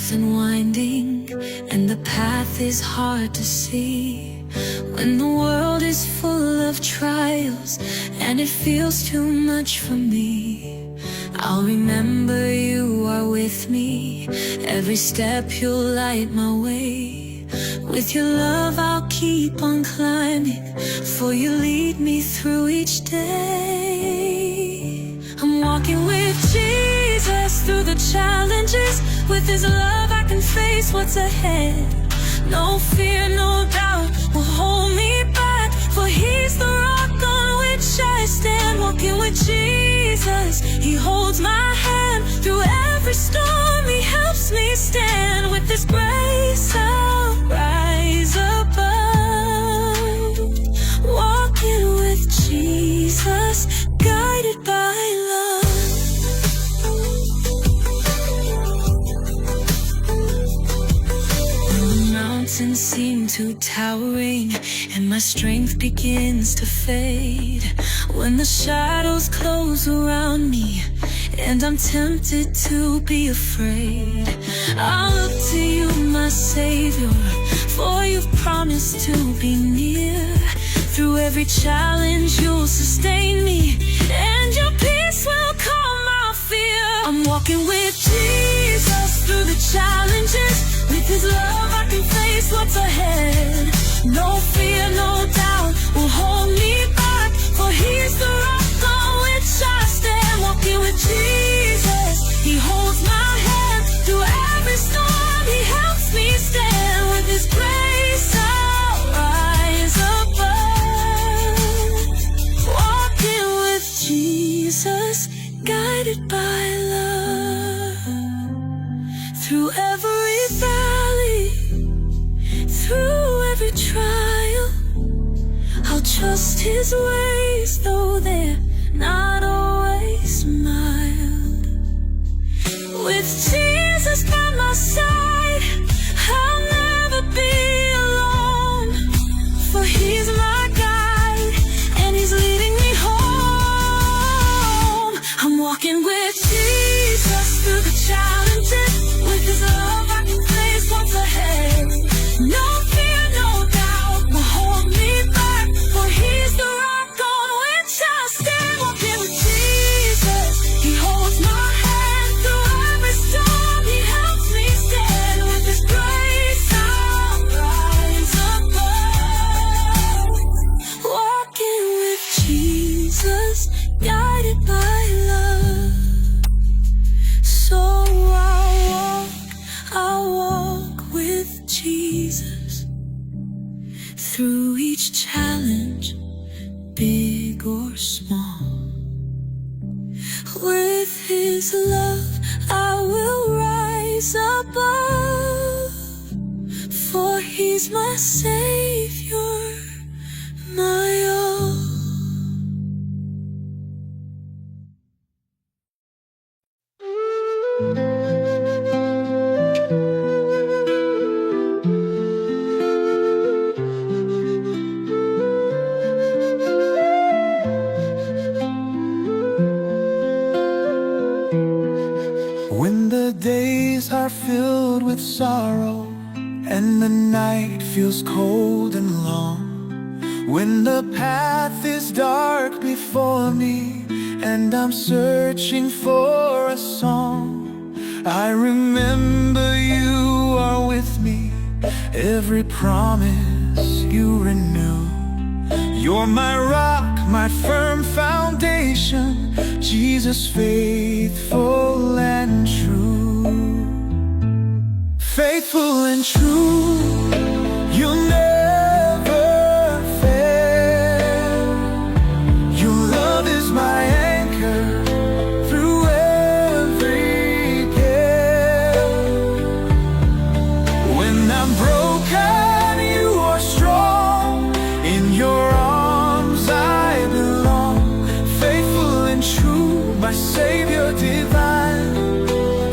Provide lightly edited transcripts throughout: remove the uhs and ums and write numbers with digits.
rough and winding, and the path is hard to see. When the world is full of trials and it feels too much for me, I'll remember you are with me. Every step you'll light my way. With your love I'll keep on climbing, for you lead me through each day. I'm walking with Jesus through the challenges. With His love I can face what's ahead. No fear, no doubt will hold me back, for He's the rock on which I stand. Walking with Jesus, He holds my hand through every storm. He helps me stand. With His grace I'll rise above. Walking with Jesus, guided by love. Mountains seem too towering and my strength begins to fade. When the shadows close around me and I'm tempted to be afraid, I'll look to you, my Savior, for you've promised to be near. Through every challenge you'll sustain me, and your peace will calm my fear. I'm walking with Jesus through the challenges. With His love I can face what's ahead. No fear, no doubt will hold me back, for He's the rock on which I stand. Walking with Jesus, He holds my hand through every storm. He helps me stand. With His grace I'll rise above. Walking with Jesus, guided by love. Through every valley, through every trial, I'll trust His ways, though they're not always mild. With Jesus by my side, I'll never be alone, for He's my guide and He's leading me home. I'm walking with Jesus through the challenges. With His love I can face what's ahead. No fear, no doubt will hold me back, for He's the rock on which I stand. Walking with Jesus, He holds my hand through every storm. He helps me stand. With His grace I'll rise above. Walking with Jesus, guided by love. So I'll walk with Jesus through each challenge, big or small. With His love I will rise above, for He's my Savior, my all. When the days are filled with sorrow and the night feels cold and long, when the path is dark before me and I'm searching for a song, I remember you are with me. Every promise you renew. You're my rock, my firm foundation, Jesus, faithful and true. Faithful and true, you'll never fail. Your love is my anchor through every gale. When I'm broken, you are strong. In your arms I belong. Faithful and true, my Savior divine.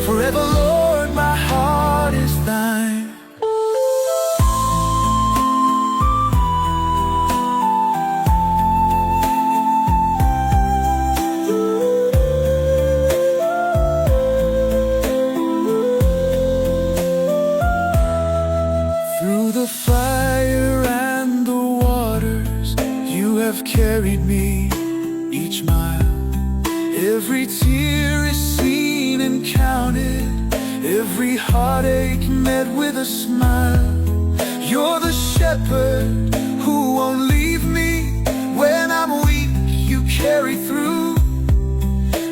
Forever, Lord, my heart is thine. carried me each mile. Every tear is seen and counted, every heartache met with a smile. You're the shepherd who won't leave me. When I'm weak, you carry through.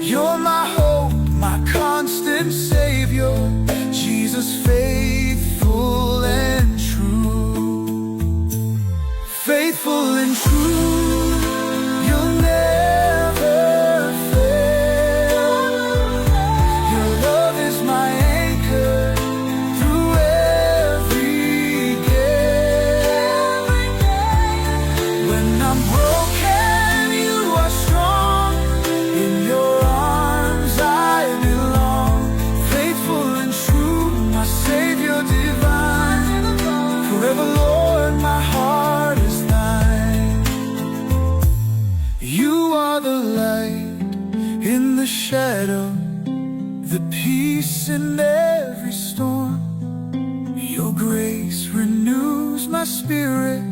You're my hope, my constant Savior, Jesus, faithful and true. Faithful and true, you'll never fail. Your love is my anchor through every gale. When I'm broken, you are strong. In your arms I belong. Faithful and true, my Savior divine. Forever, Lord, my heart is thine. You are the light in the shadow, the peace in every storm. Your grace renews my spirit.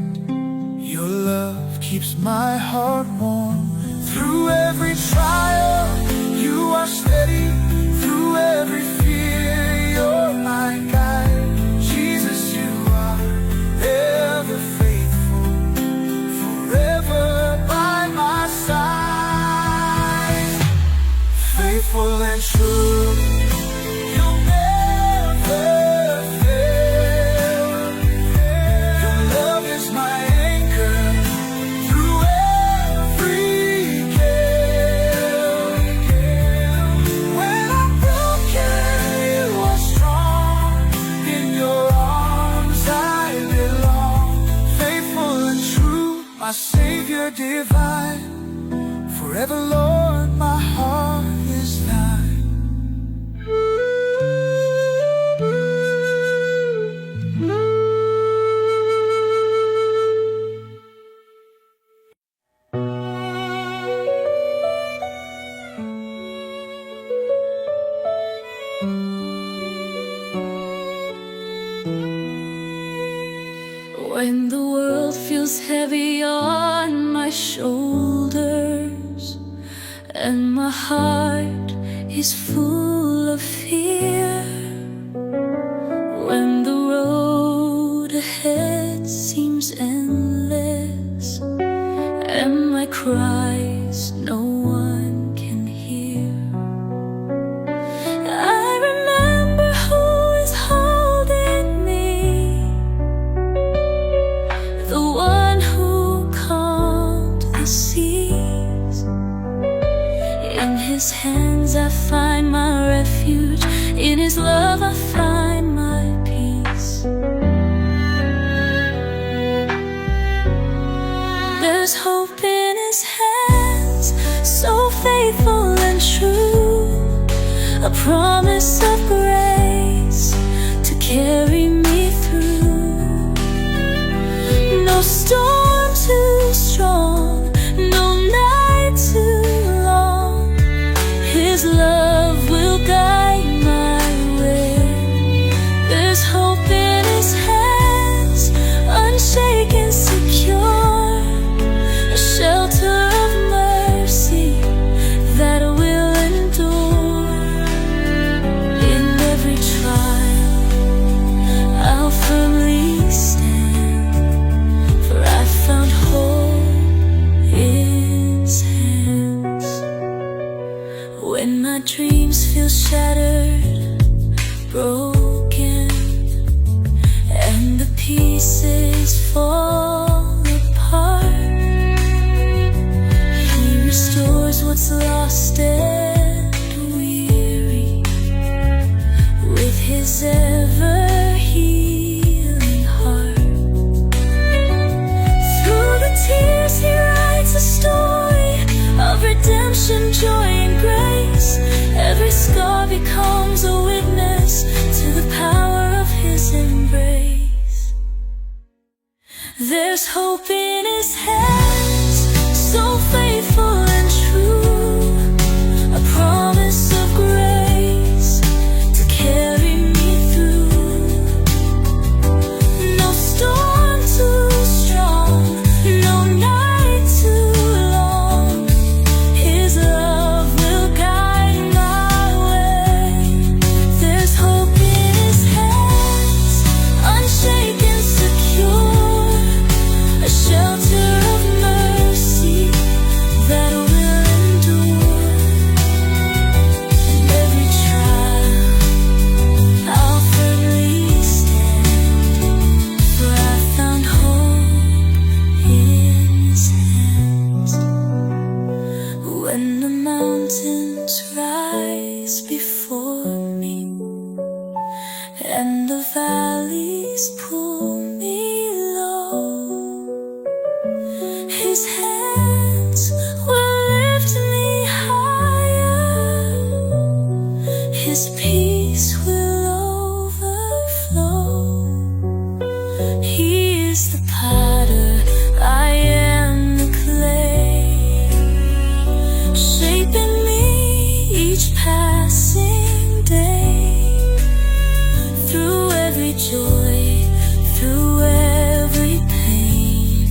Your love keeps my heart warm. Through every trial, you are steady. Through every fear, you're my guide. Jesus, you are ever faithful, forever by my side. Faithful and true, you'll never fail. Your love is my anchor through every gale. When I'm broken, you are strong. In your arms I belong. Faithful and true, my Savior divine. Forever, Lord, my heart is thine. When the world feels heavy on my shoulders and my heart is full of fear, when the road ahead seems endless and my cries no one can hear, I remember who is holding me, the one who calmed the seas. In his hands I find my refuge, in his love I find my peace. There's hope in his hands, so faithful and true, a promise of grace to carry me through. No storm too strong, no night too long, his love will guide my way. There's hope in his hands, unshaken, secure, a shelter of mercy that will endure. In every trial I'll firmly stand, for I found hope in his hands. When my dreams feel shattered, broken, and the pieces fall apart, he restores what's lost and weary with his ever-healing heart. Through the tears he writes a story of redemption, joy and grace. Every scar becomes a witness to the power of his embrace. There's hope in his hands, so faithful and true, a promise of grace to carry me through. No storm too strong, no night too the valleys pull me low, His hands will lift me higher, His peace will overflow. He is the potter, I am the clay, shaping me each passing day. Through every joy, through every pain.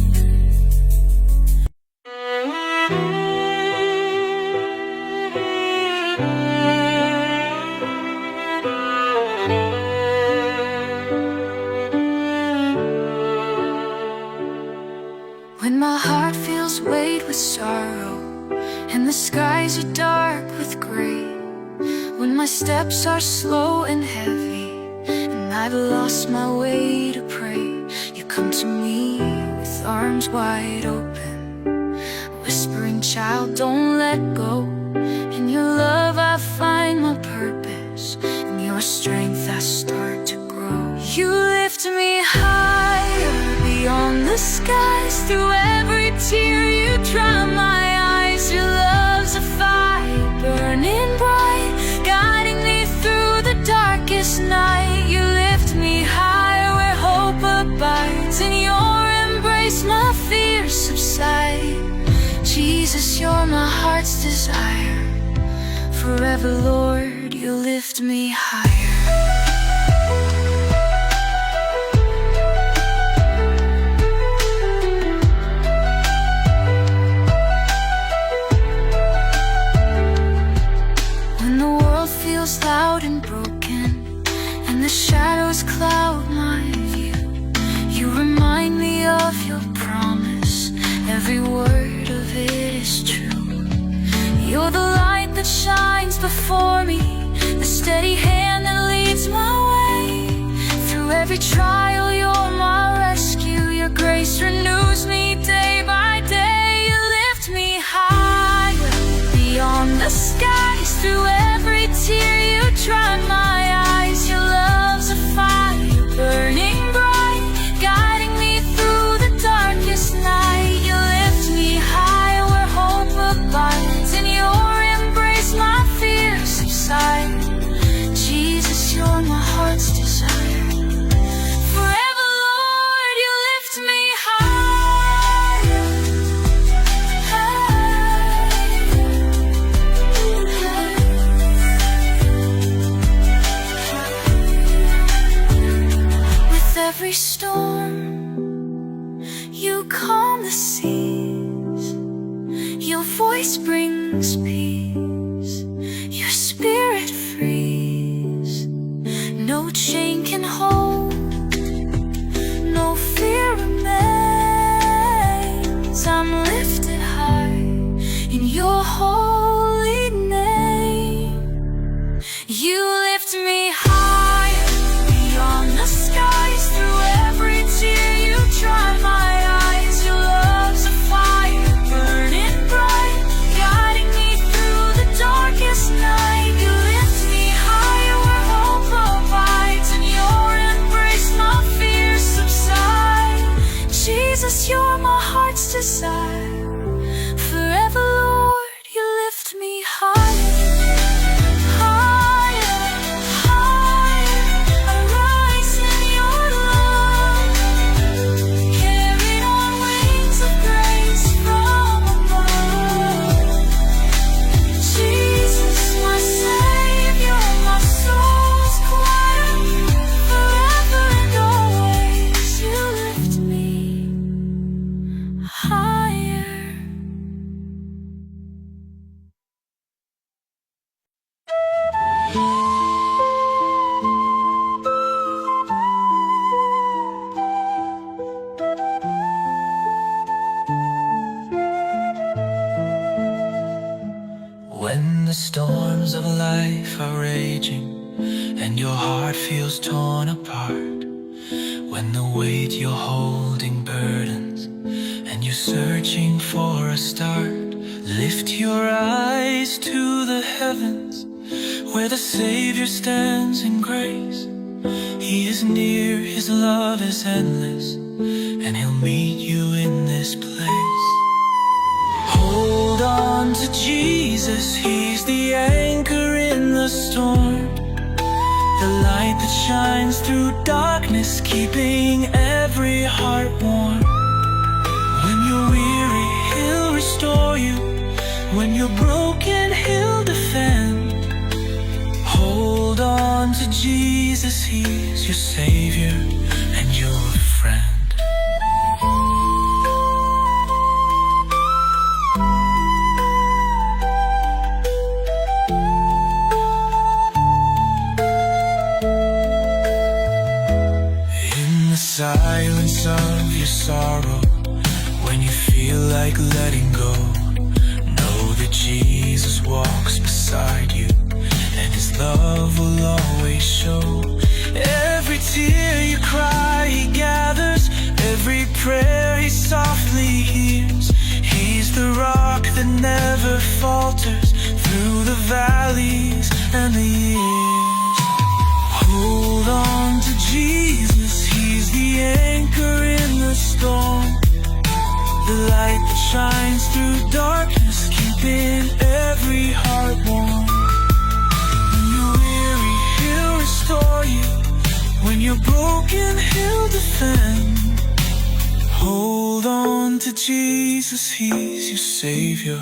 When my heart feels weighed with sorrow and the skies are dark with gray, when my steps are slow and heavy and I've lost my way to pray, you come to me with arms wide open, whispering, child, don't let go. In your love I find my purpose, in your strength I start to grow. You lift me higher beyond the skies, through every tear you dry my eyes. Your love's a fire burning bright, guiding me through the darkest night. You lift me higher where hope abides, in your embrace my fears subside. Jesus, you're my heart's desire, forever, Lord, you lift me higher. Loud and broken, and the shadows cloud my view, you remind me of your promise, every word of it is true. You're the light that shines before me, the steady hand that leads my way. Through every trial you're my rescue, your grace renews me day by day. You lift me higher beyond the skies, through every tear you dry my eyes. Your love's a fire burning bright, guiding me through the darkest night. You lift me higher where hope abides, in your embrace my fears subside. Jesus, you're my heart's desire, forever, Lord, you lift me higher, With every storm, you calm the seas. Your voice brings peace. Your spirit frees. No chain can hold, no fear remains. I'm lifted high in your holy name. You lift me higher beyond the skies, through every tear you dry my eyes. Your love's a fire burning bright, guiding me through the darkest night. You lift me higher where hope abides, in your embrace my fears subside. Jesus, you're my heart's desire, forever, Lord, you lift me higher. When the storms of life are raging and your heart feels torn apart, when the weight you're holding burdens and you're searching for a start, lift your eyes to the heavens where the Savior stands in grace. He is near, His love is endless, and He'll meet you in this place. Hold on to Jesus, He's the anchor in the storm, the light that shines through darkness, keeping every heart warm. When you're weary, He'll restore you. When you're broken, He'll defend. Hold on to Jesus, He's your Savior and your friend. In the silence of your sorrow, when you feel like letting go, know that Jesus walks beside you, and His love will always show. Every tear you cry, He gathers. Every prayer He softly hears. He's the rock that never falters through the valleys and the years. Hold on to Jesus, He's the anchor in the storm, the light that shines through darkness, keeping every heart warm. When you're weary, He'll restore you. When you're broken, He'll defend. Hold on to Jesus, He's your Savior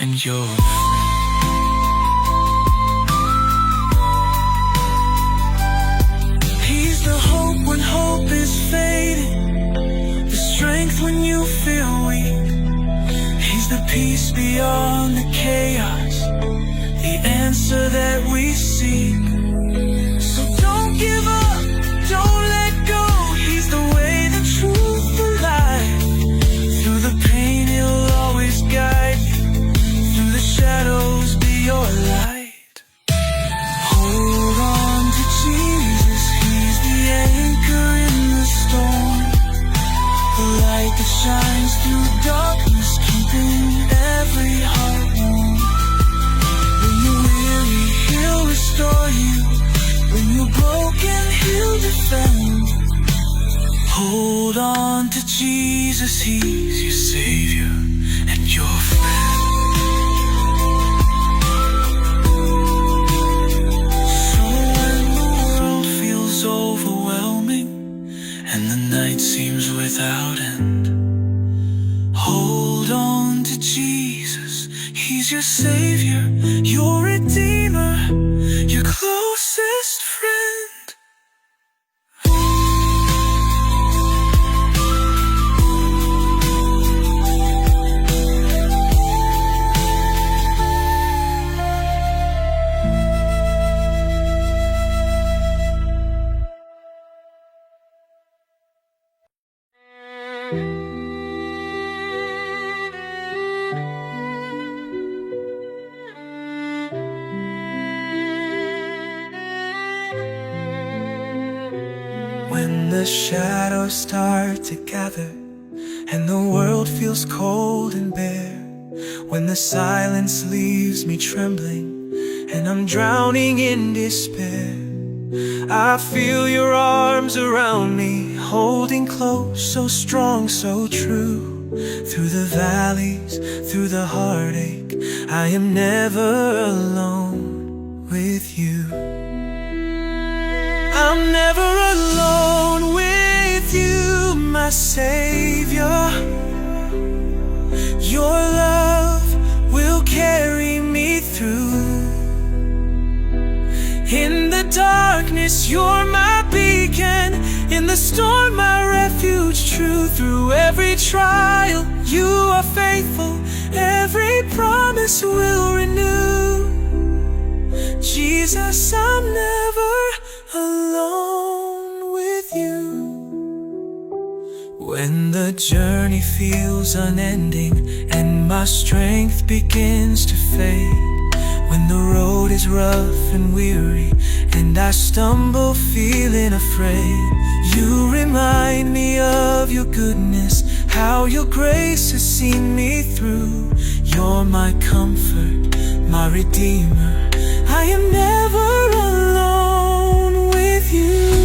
and your friend. He's the hope when hope is fading, the strength when you feel weak. He's the peace beyond the chaos, the answer that we seek. So don't give up, don't let go. He's the way, the truth, the light. Through the pain, He'll always guide you. Through the shadows, be your light. Hold on to Jesus, He's the anchor in the storm, the light that shines through darkness, keeping every heart warm. When you're weary, He'll restore you. When you're broken, He'll defend. Hold on to Jesus, He's your Savior and your friend. So when the world feels overwhelming and the night seems without end, hold on to Jesus, He's your Savior, your Redeemer, your closest friend. When the shadows start to gather and the world feels cold and bare, when the silence leaves me trembling and I'm drowning in despair, I feel your arms around me, holding close, so strong, so true. Through the valleys, through the heartache, I am never alone with you. I'm never alone with you, my Savior. Your love will carry me through. In the darkness, you're my beacon. In the storm, my refuge true. Through every trial, you are faithful. Every promise will renew. Jesus, I'm never alone with you. When the journey feels unending and my strength begins to fade, when the road is rough and weary and I stumble feeling afraid, you remind me of your goodness, how your grace has seen me through. You're my comfort, my Redeemer. I am never alone with you.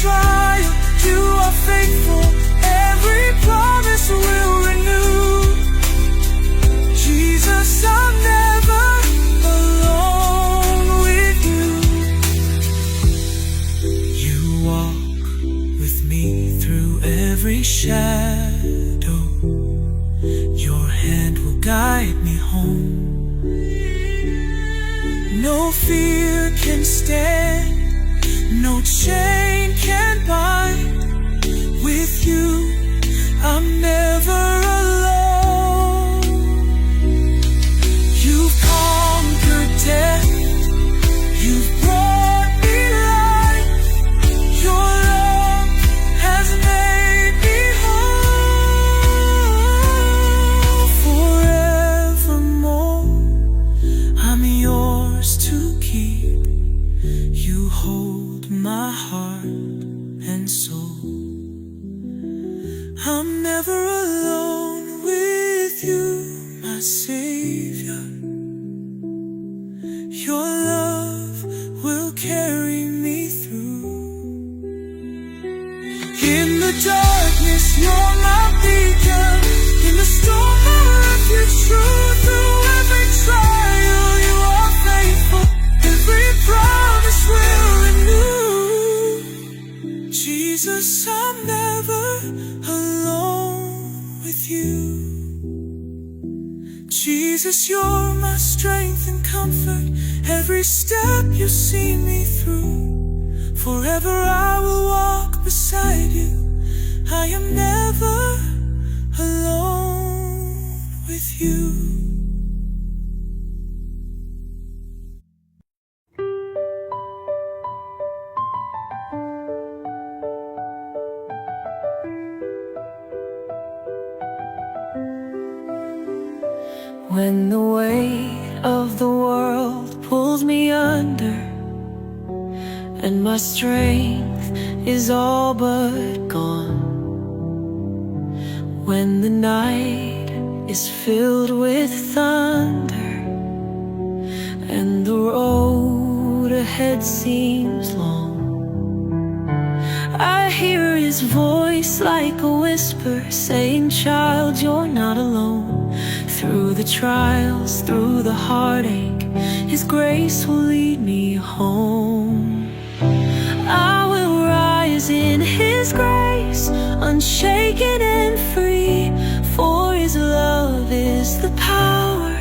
trial, you are faithful. Every promise will renew. Jesus, I'm never alone with you. You walk with me through every shadow. Your hand will guide me home. No fear can stand, no chain can bind. With you, I'm never alone. You've conquered death, you've brought me life. Your love has made me whole. Forevermore, I'm yours to keep. You hold my heart and soul. I'm never alone with you, my Savior. Your love will carry me through. In the darkness, you're my beacon. In the storm, my refuge true. Through every trial, you are faithful. Every promise will renew. Jesus, I'm never alone with you. Jesus, you're my strength and comfort. Every step you see me through. Forever I will walk beside you. I am never alone with you. When the weight of the world pulls me under, and my strength is all but gone, when the night is filled with thunder, and the road ahead seems long, I hear His voice like a whisper saying, "Child, you're not alone." Through the trials, through the heartache, His grace will lead me home. I will rise in His grace, unshaken and free. For His love is the power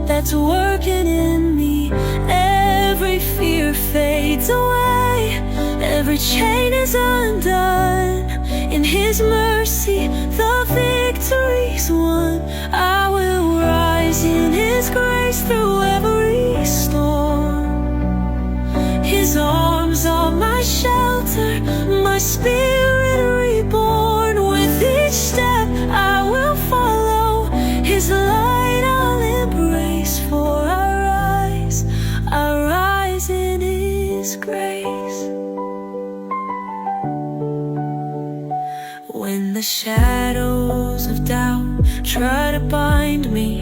that's working in me. Every fear fades away, every chain is undone. In His mercy, the victory's won. I will rise in His grace through every storm. His arms are my shelter, my spirit reborn. With each step I will follow, His light I'll embrace. For I rise in His grace. When the shadows of doubt try to bind me,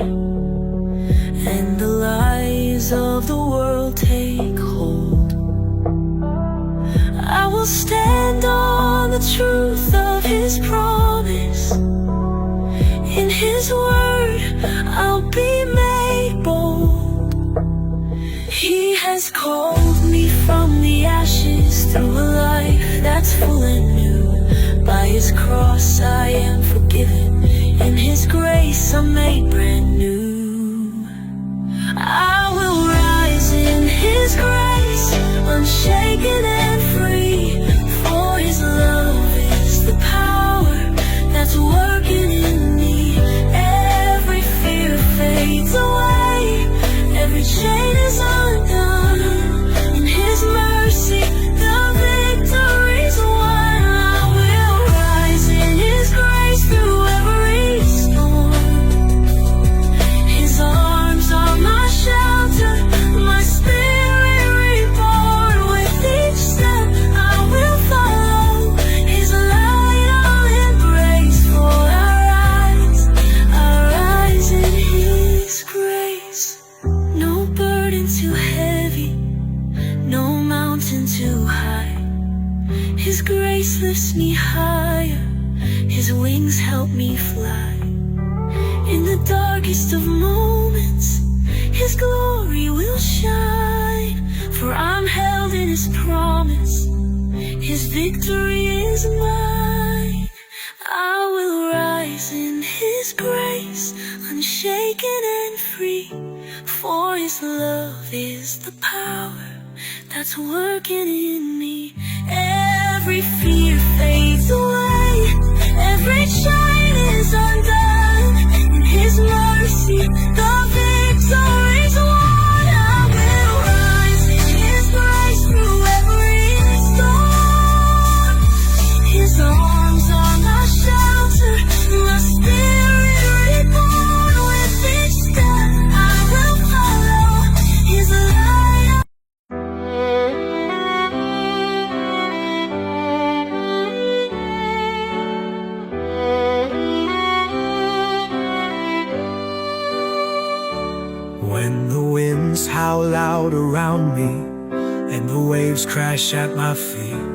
and the lies of the world take hold, I will stand on the truth of His promise. In His word I'll be made bold. He has called me from the ashes through a life that's full and new. By His cross I am forgiven. In His grace I'm made brand new. I will rise in His grace, unshaken and free. For His love is the power that's working in me. Every fear fades away, every chain is undone. In His mercy, the victory's won. I will rise in His grace through every storm. His arms are my shelter, my spirit reborn. With each step I will follow, His light I'll embrace. For I rise in His grace. No burden too heavy, no mountain too high. His grace grace lifts me higher, His wings help me fly. In the darkest of moments, His glory will shine. For I'm held in His promise, His victory is mine. I will rise in His grace, unshaken and free. For His love is the power that's working in me. Every fear fades away, every chain is undone. In His mercy, the victory's won. I will rise in His grace through every storm. His arms are my shelter, my spirit reborn. With each step I will follow His light. When the winds howl loud around me and the waves crash at my feet,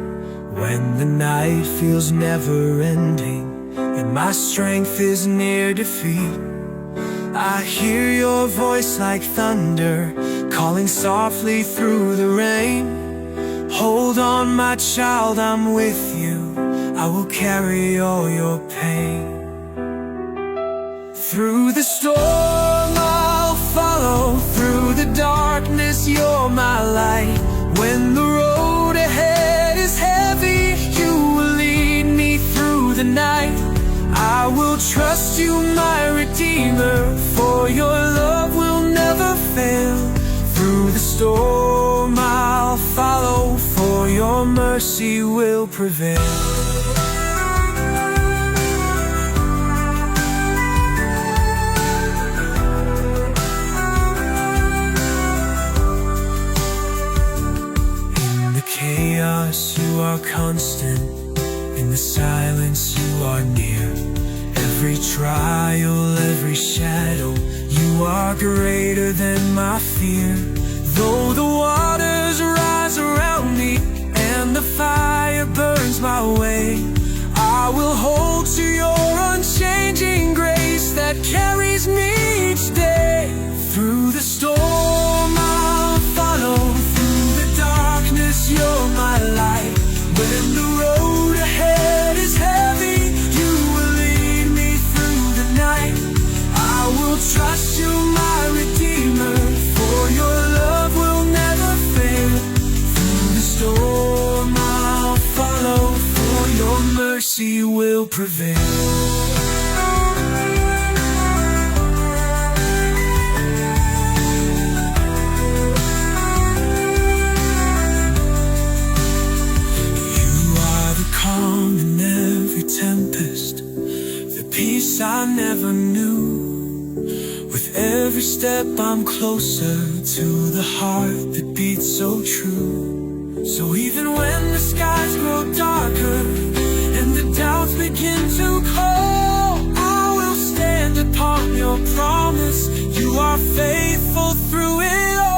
when the night feels never ending and my strength is near defeat, I hear your voice like thunder calling softly through the rain. Hold on, my child, I'm with you, I will carry all your pain. Through the storm I'll follow, through the darkness you're my light. When the road ahead is heavy, you will lead me through the night. I will trust you, my Redeemer, for your love will never fail. Through the storm I'll follow, for your mercy will prevail. Chaos, you are constant. In the silence, you are near. Every trial, every shadow, you are greater than my fear. Though the waters rise around me and the fire burns my way, I will hold to your unchanging grace that carries me each day. Through the storm I'll follow, through the darkness you're my light. When the road ahead is heavy, you will lead me through the night. I will trust you, my Redeemer, for your love will never fail. Through the storm I'll follow, for your mercy will prevail. Tempest, the peace I never knew. With every step I'm closer to the heart that beats so true. So even when the skies grow darker and the doubts begin to call, I will stand upon your promise. You are faithful through it all.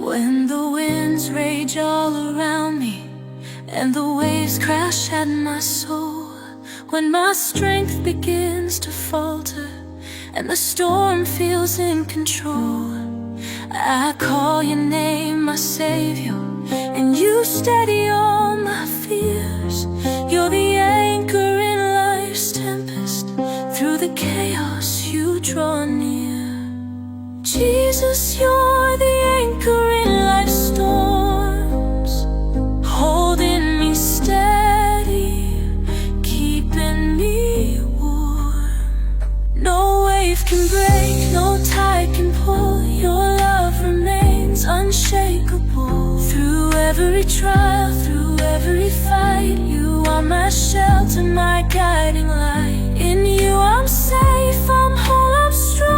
When the winds rage all around me and the waves crash at my soul, when my strength begins to falter and the storm feels in control. I call your name, my Savior, and you steady all my fears. You're the anchor in life's tempest. Through the chaos you draw near. Jesus, you're the anchor in life's storms, holding me steady, keeping me warm. No wave can break, no tide can pull. Your love remains unshakable. Through every trial, through every fight, you are my shelter, my guiding light. In you I'm safe, I'm whole, I'm strong.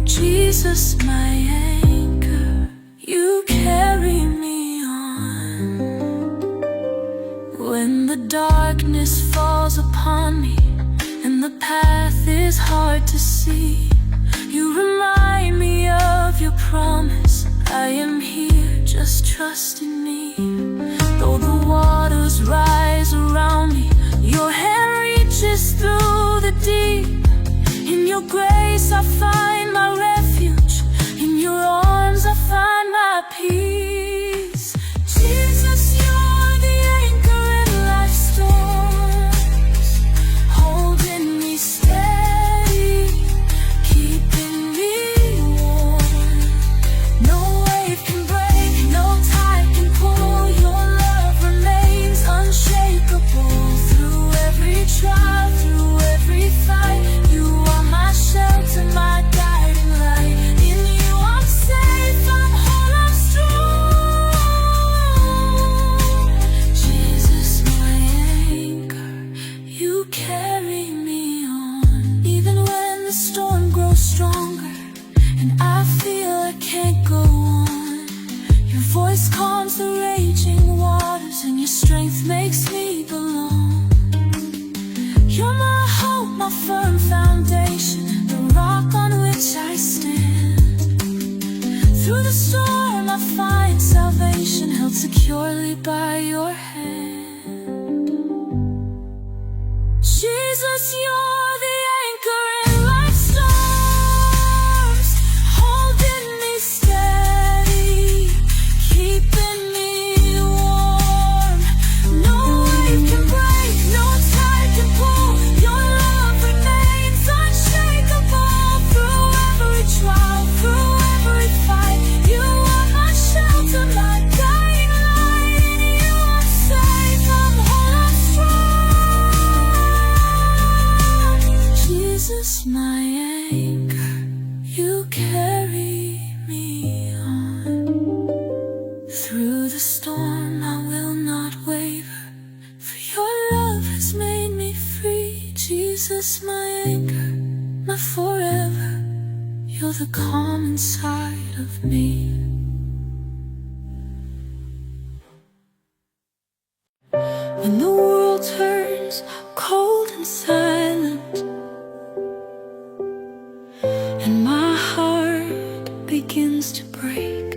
Jesus, my anchor, you carry me on. When the darkness falls upon me and the path is hard to see, you remind me of your promise. I am here, just trust in me. Though the waters rise around me, your hand reaches through the deep. In your grace I find my refuge, in your arms I find my peace. Jesus, you're the anchor in life's storms, holding me steady, keeping me warm. No wave can break, no tide can pull. Your love remains unshakable. Through every trial, through every fight, you are my shelter, my guiding light. In you I'm safe, I'm whole, I'm strong. Jesus, my anchor, you carry me on. Even when the storm grows stronger and I feel I can't go on, your voice calms the raging waters, and your strength makes me belong. You're my hope, my firm foundation, the rock on which I stand. Through the storm I find salvation, held securely by your hand. Jesus, you're the anchor in life's storms, holding me steady, keeping me warm. No wave can break, no tide can pull. Your love remains unshakable. Through every trial, through every fight, you are my shelter, my guiding light. In you I'm safe, I'm whole, I'm strong. Jesus, my anchor, you carry me on. Through the storm I will not waver, for your love has made me free. Jesus, my anchor, my forever, you're the calm inside of me. When the world turns cold and silent, and my heart begins to break,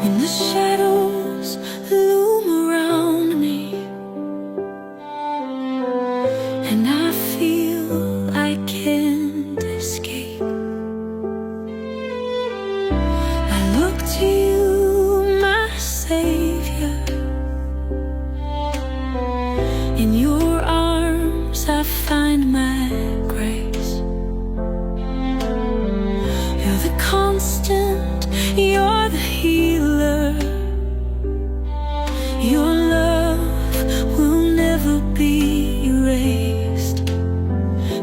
when the shadows loom around me and I feel I can't escape, I look to you, my Savior. In your arms I find my grace. You're the constant, you're the healer. Your love will never be erased.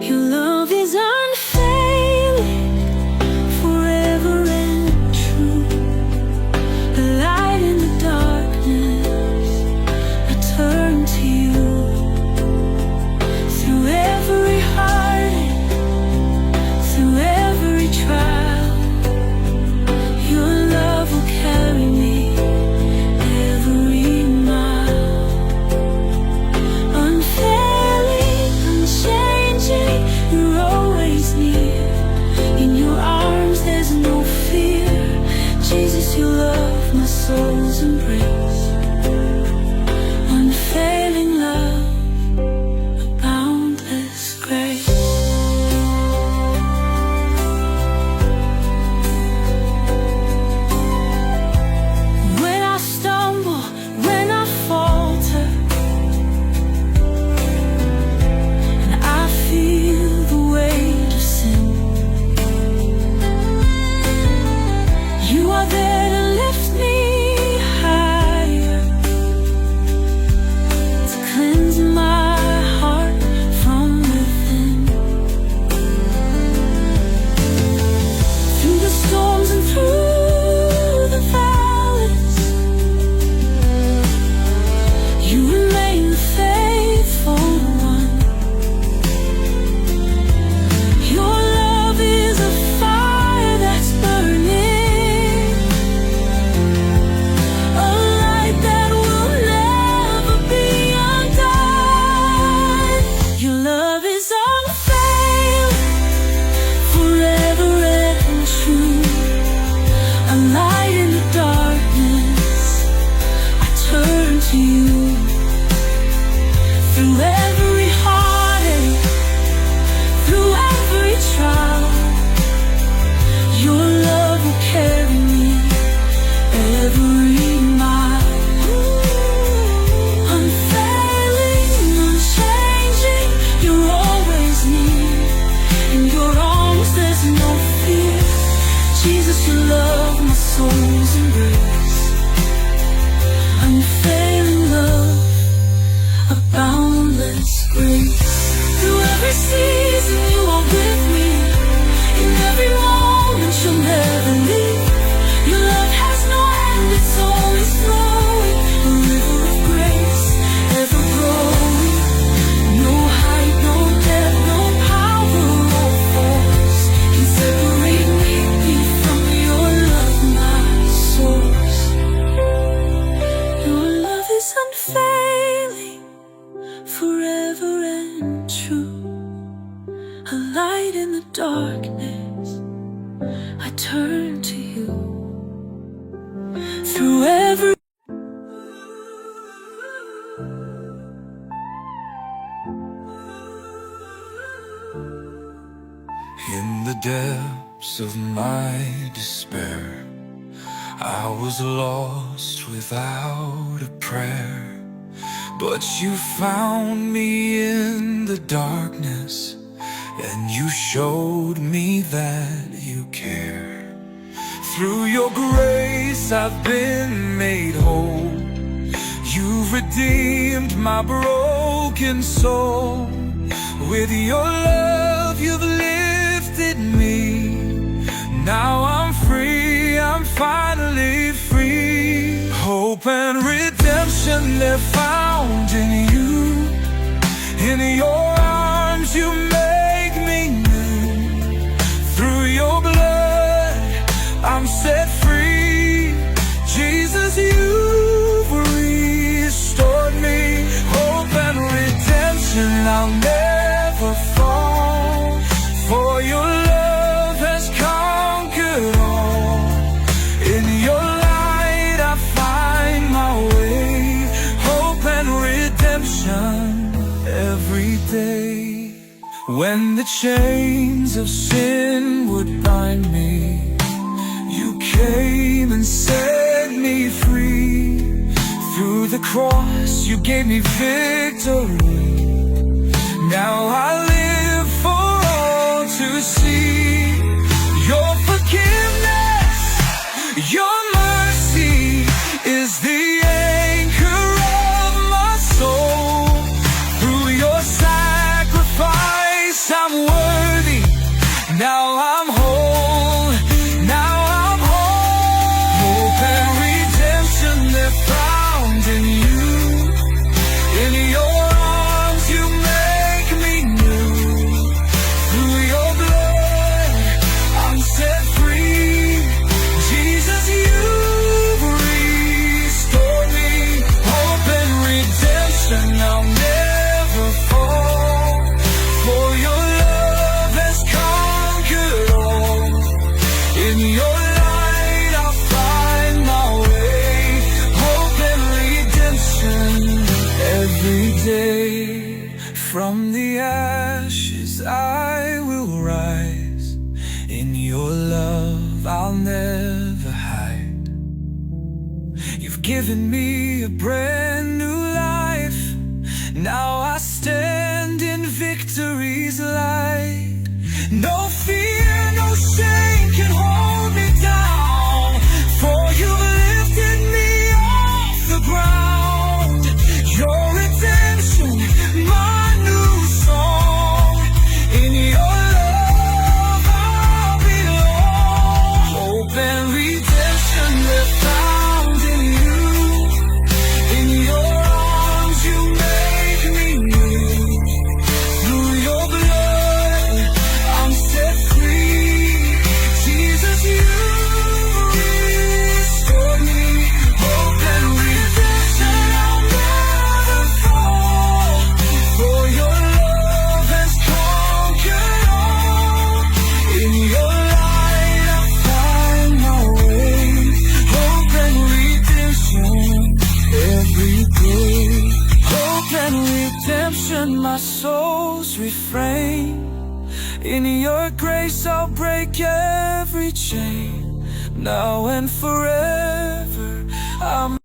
Your love is unfailing, forever and true. A light in the darkness, I turn to you. Through every heartache, through every trial, your love will carry me every mile. Unfailing, unchanging, you're always near. In your arms there's no fear. Jesus, you love my soul's embrace. Unfailing love, I was lost without a prayer, but you found me in the darkness, and you showed me that you care. Through your grace I've been made whole. You've redeemed my broken soul. With your love you've lifted me. Now I'm free, I'm finally free. Hope and redemption, they're found in you. In your arms you make me new. Through your blood I'm set free. Jesus, you've restored me. Hope and redemption, I'll never fall. For your love has conquered all. In your light I find my way. Hope and redemption every day. When the chains of sin would bind me, you came and set me free. Through the cross you gave me victory. Now I live for all to see. Your forgiveness, your mercy is the anchor of my soul. Through your sacrifice I'm worthy. Now I'm whole. Now I'm whole. Hope and redemption, they're found in you. In your arms you make me new. Through your blood I'm set free. Jesus, you've restored me. Hope and redemption, I'll never fall. For your love has conquered all. In your light I'll find my way. Hope and redemption every day. From the ashes I will rise. In your love I'll never hide. You've given me a brand new life. Now I stand in victory's light. No fear, no shame can hold me down. For you've lifted me off the ground. Your redemption, my new song. In your love I'll belong. Hope and redemption, they're found in you. In your arms you make me new. Through your blood I'm set free. Jesus, you restore me. Hope and redemption, I'll never fall. For your love has conquered all. In your light I find my way. Hope and redemption every day. Hope and redemption, my soul's refrain. In your grace I'll break every chain. Now and forever I'm.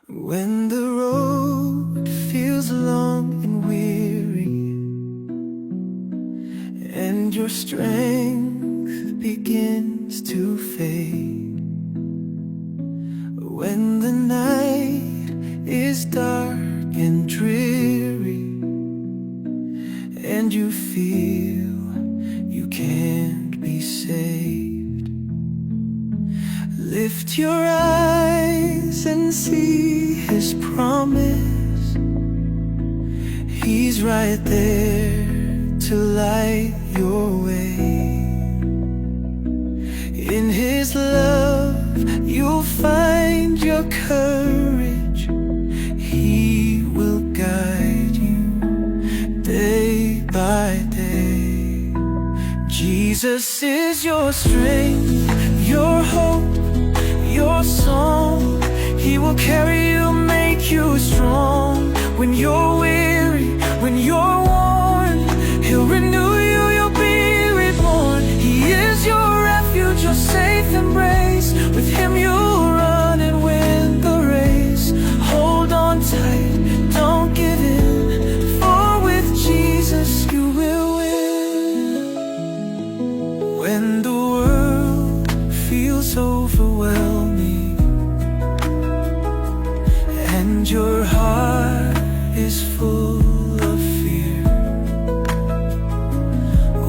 When the road feels long and weary, and your strength begins to fade, when the night is dark and dreary, and you feel you can't be saved, lift your eyes and see His promise. He's right there to light your way. In His love you'll find your courage. He will guide you day by day. Jesus is your strength, your hope, your song. He will carry you, make you strong. When you're weary, when you're worn, He'll renew you, you'll be reborn. He is your refuge, your safe embrace. With Him you is full of fear.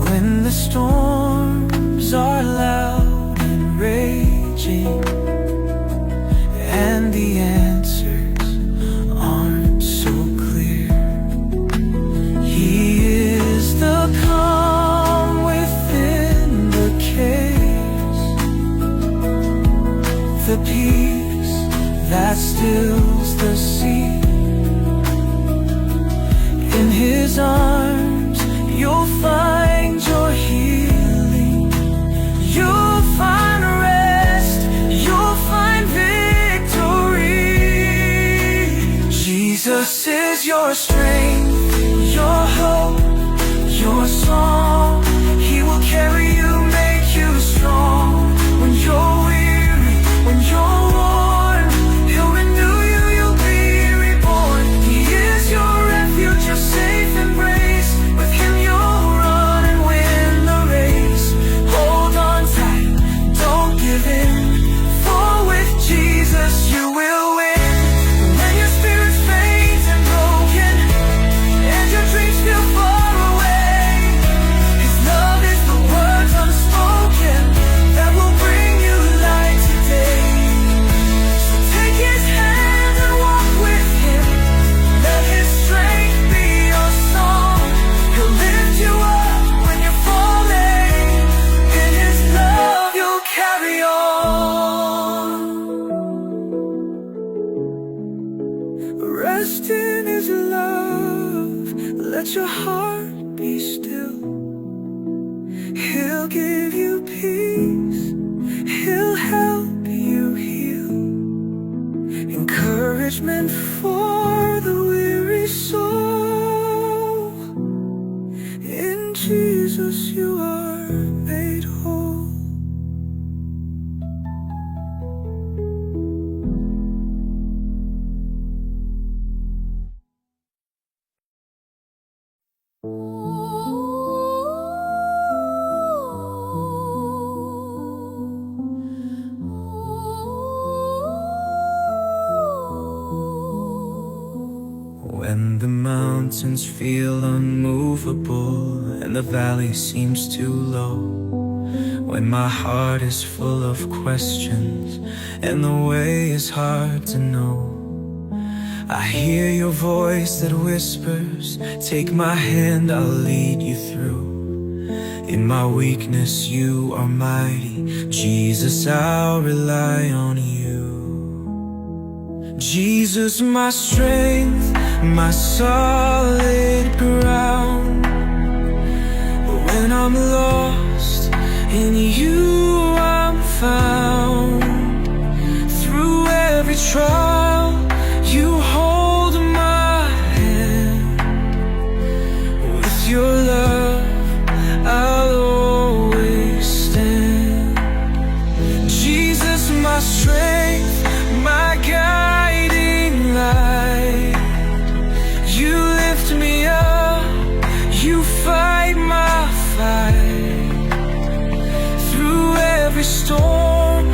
When the storms are loud and raging, and the answers aren't so clear, He is the calm within the chaos, the peace that stills the sea. In His arms you'll find your healing, you'll find rest, you'll find victory. Jesus is your strength, your hope, your song. He will carry you, make you strong. When you're weary, when you're worn, He'll renew you, you'll be reborn. He is your refuge, your safe embrace. With Him you'll run and win the race. Hold on tight, don't give in, for with Jesus you will win. When your spirit's faint and broken, and your dreams feel far away, His love is the words unspoken that will bring you light today. So take His hand and walk with Him. Let His strength be your song. He'll lift you up when you're falling. In His love you'll carry on. Rest in His love. Let your heart be still. He'll give you peace. He'll help you heal. Encouragement for the weary soul. In Jesus you are made whole. When the mountains feel unmovable and the valley seems too low, when my heart is full of questions and the way is hard to know, I hear your voice that whispers, take my hand, I'll lead you through. In my weakness you are mighty, Jesus, I'll rely on you. Jesus, my strength, my solid ground. When I'm lost, in you I'm found. Through every trial, you hold my hand. With your love, I'll always stand. Jesus, my strength, my guiding light. You lift me up, you fight my fight. Through every storm,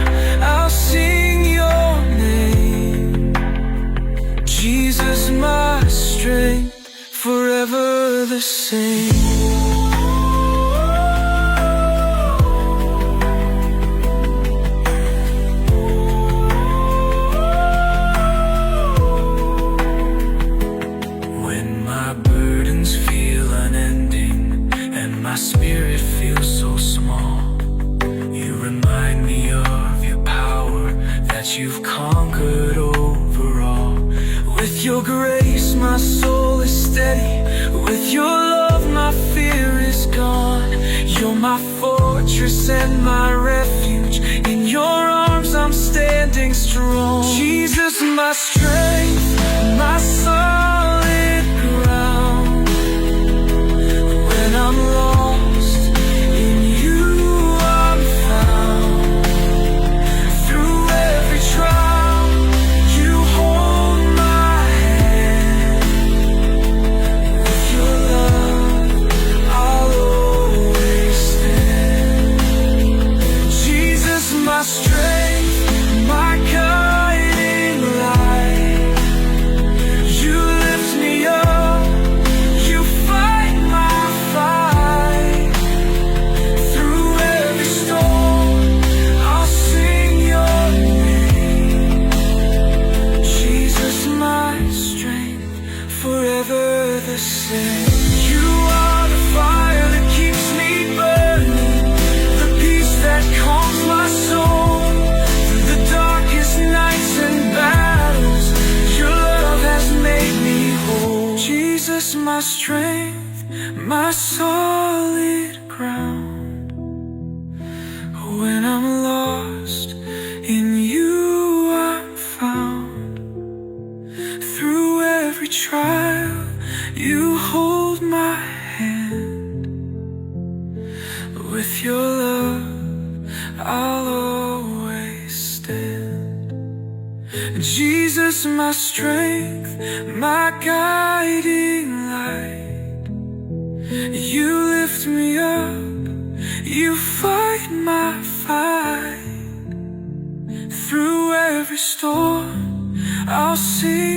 I'll sing your name. Jesus, my strength, forever the same. My spirit feels so small. You remind me of your power, that you've conquered over all. With your grace my soul is steady. With your love my fear is gone. You're my fortress and my refuge. In your arms I'm standing strong. Jesus, my strength, my solid ground. When I'm lost, in you I'm found. Through every trial, you hold my hand. With your love, I'll always stand. Jesus, my strength, my guiding light. my strength, my solid ground. When I'm lost, in you I'm found. Through every trial, you hold my hand. With your love, I'll always stand. Jesus, my strength, my guiding light. You lift me up, you fight my fight. Through every storm, I'll sing